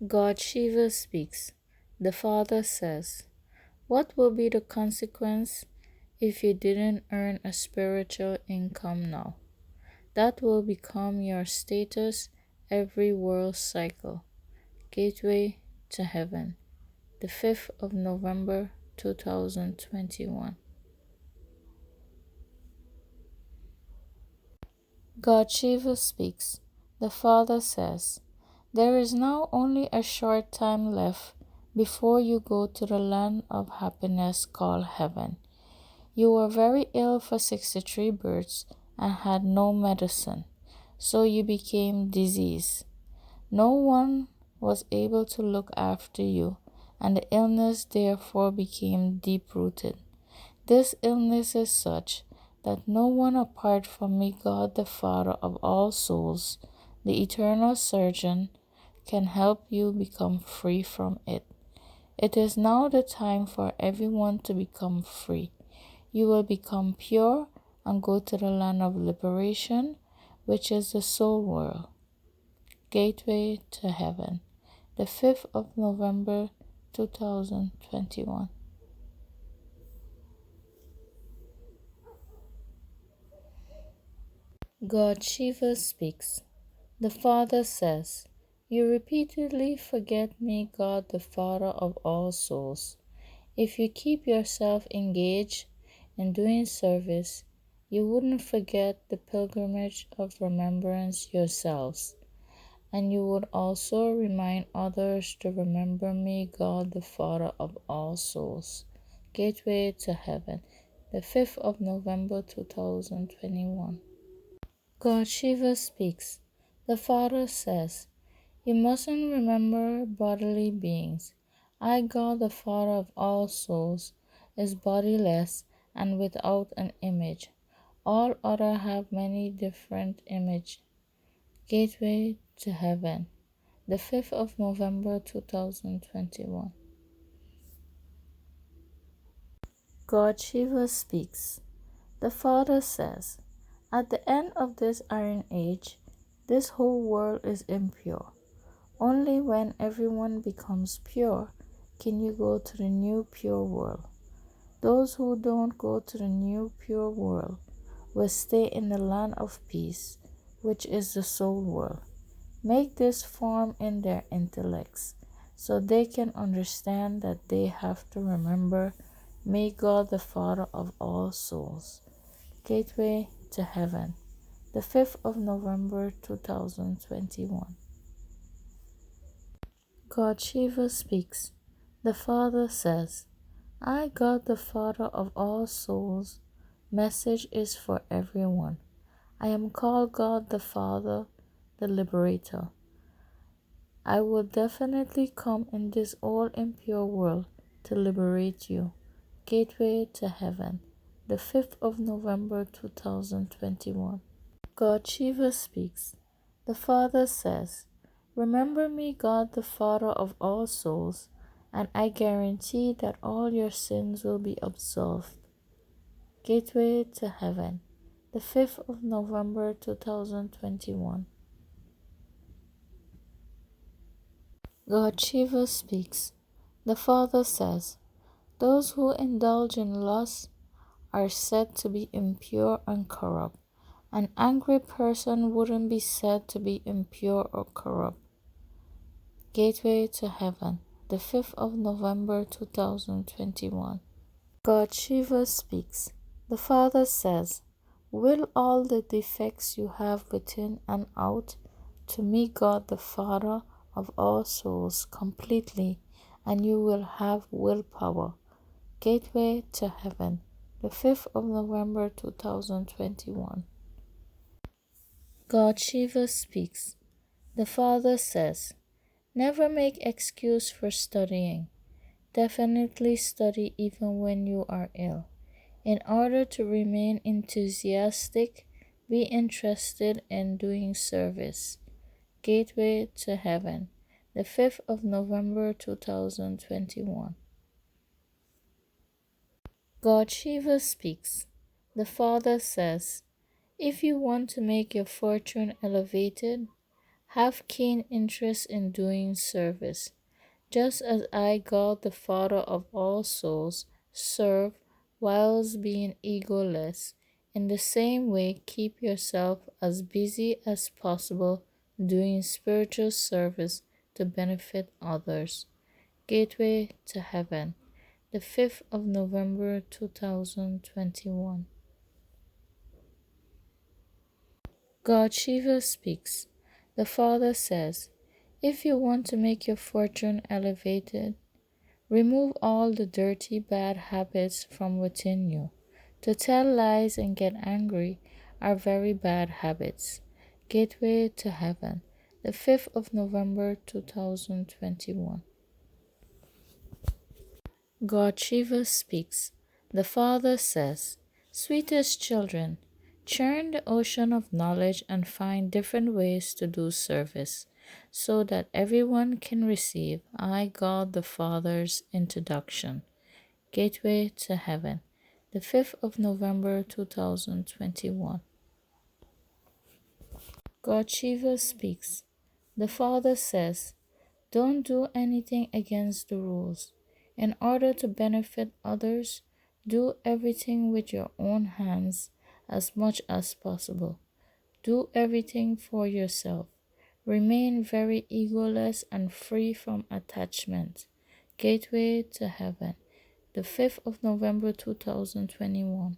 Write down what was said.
God Shiva speaks. The Father says, what will be the consequence if you didn't earn a spiritual income now? That will become your status every world cycle. Gateway to Heaven, the 5th of November 2021. God Shiva speaks. The Father says, there is now only a short time left before you go to the land of happiness called heaven. You were very ill for 63 births and had no medicine, so you became diseased. No one was able to look after you, and the illness therefore became deep rooted. This illness is such that no one apart from me, God the Father of all souls, the eternal surgeon, can help you become free from it. It is now the time for everyone to become free. You will become pure and go to the land of liberation, which is the soul world. Gateway to Heaven, the 5th of November 2021. God Shiva speaks. The Father says, you repeatedly forget me, God the Father of all souls. If you keep yourself engaged in doing service, you wouldn't forget the pilgrimage of remembrance yourselves, and you would also remind others to remember me, God the Father of all souls. Gateway to Heaven, the 5th of November 2021. God Shiva speaks. The Father says, you mustn't remember bodily beings. I, God the Father of all souls, is bodiless and without an image. All other have many different image. Gateway to Heaven, the 5th of November 2021. God Shiva speaks. The Father says, at the end of this Iron Age, this whole world is impure. Only when everyone becomes pure can you go to the new pure world. Those who don't go to the new pure world will stay in the land of peace, which is the soul world. Make this form in their intellects so they can understand that they have to remember May God the Father of all souls. Gateway to Heaven, the 5th of November 2021. God Shiva speaks. The Father says, I, God the Father of all souls, message is for everyone. I am called God the Father, the Liberator. I will definitely come in this all impure world to liberate you. Gateway to Heaven, the 5th of November 2021. God Shiva speaks. The Father says, remember me, God the Father of all souls, and I guarantee that all your sins will be absolved. Gateway to Heaven, the 5th of November 2021. God Shiva speaks. The Father says, those who indulge in lust are said to be impure and corrupt. An angry person wouldn't be said to be impure or corrupt. Gateway to Heaven, the 5th of November 2021. God Shiva speaks. The Father says, will all the defects you have within and out to me, God the Father of all souls, completely, and you will have willpower. Gateway to Heaven, the 5th of November 2021. God Shiva speaks. The Father says, never make excuse for studying. Definitely study even when you are ill. In order to remain enthusiastic, be interested in doing service. Gateway to Heaven, the 5th of November 2021. God Shiva speaks. The Father says, if you want to make your fortune elevated, Have keen interest in doing service. Just as I, God the Father of all souls, serve whilst being egoless, in the same way keep yourself as busy as possible doing spiritual service to benefit others. Gateway to Heaven, the 5th of November 2021. God Shiva speaks. The Father says, if you want to make your fortune elevated, remove all the dirty, bad habits from within you. To tell lies and get angry are very bad habits. Gateway to Heaven, the 5th of November 2021. God Shiva speaks. The Father says, sweetest children, churn the ocean of knowledge and find different ways to do service, so that everyone can receive I, God the Father's introduction. Gateway to Heaven, the 5th of November 2021. God Shiva speaks. The Father says, don't do anything against the rules. In order to benefit others, do everything with your own hands as much as possible. Do everything for yourself. Remain very egoless and free from attachment. Gateway to Heaven, the 5th of November 2021.